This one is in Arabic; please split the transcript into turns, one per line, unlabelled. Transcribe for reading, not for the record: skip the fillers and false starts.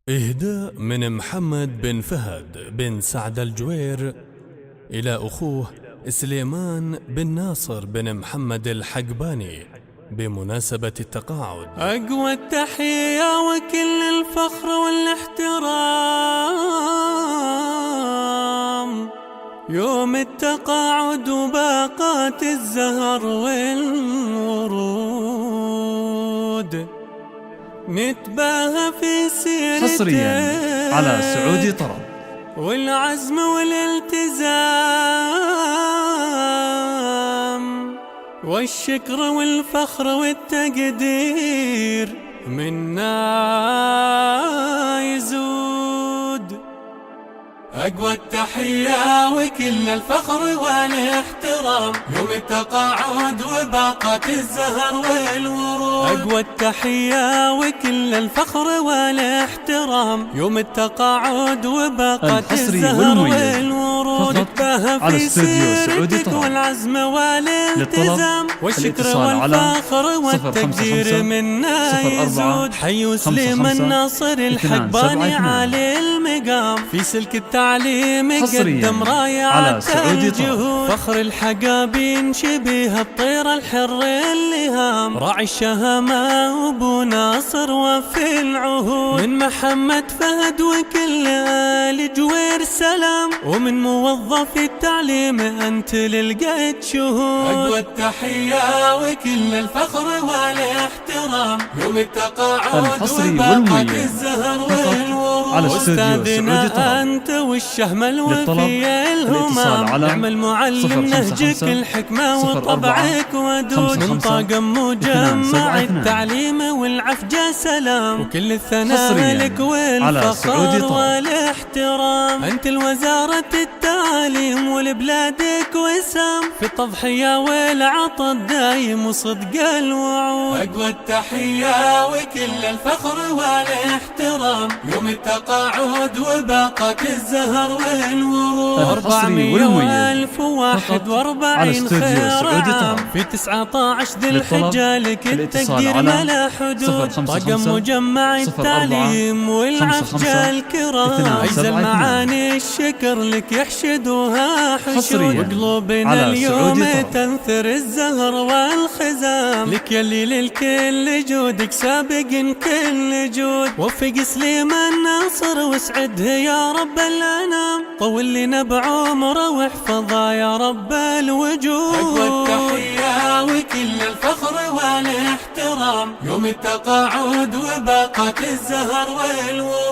إهداء من محمد بن فهد بن سعد الجوير إلى أخوه سليمان بن ناصر بن محمد الحقباني بمناسبة التقاعد.
أقوى التحية وكل الفخر والاحترام يوم التقاعد وباقات الزهر والورود، نتباهى في سيرته
حصريا على سعودي طرب
والعزم والالتزام والشكر والفخر والتقدير منا يزود. أقوى التحية وكل الفخر والاحترام يوم التقاعد وباقات الزهر والورود. أقوى التحية وكل الفخر والاحترام يوم التقاعد وباقات الزهر والورود، نتباهى في سيرتك والعزم والالتزام والشكر والفخر والتقدير منا يزود. حي سليمان ناصر الحقباني عالي المقام في سلك التعليم قدم رايات الجهود، فخر الحقابين شبيه الطير الحر اللهام، راعي الشهامة وابو ناصر وفي العهود. من محمد فهد وكل آل جوير سلام، ومن موظف التعليم أنت للقيت شهود. أقوى التحية وكل الفخر والاحترام يوم التقاعد وباقات الزهر والورود، أستاذنا أنت والشهم الوفي الهمام، نعم المعلم نهجك الحكمة وطبعك ودود، من طاقم مجمع التعليم والعفجة سلام، وكل الثناء لك والفخر والاحترام. أنت الوزارة التعليم ولبلادك وسام، في التضحية والعطاء الدايم وصدق الوعود. أقوى التحية وكل الفخر والاحترام يوم التقاعد وباقات الزهر والورود، 400,041 خيرام في 19 ذي الحجة لك التقدير ما لا حدود. طاقم مجمع التعليم والعفجة الكرام، أجزل المعاني الشكر لك يحشدوها حشود، وقلوبنا اليوم تنثر الزهر والخزام، لك يلي للكل جودك سابق كل جود. وفق سليمان ناصر واسعده يا رب الأنام، طول لنا بعمره واحفظه يا رب الوجود. أقوى التحية وكل الفخر والاحترام يوم التقاعد وباقات الزهر والورود،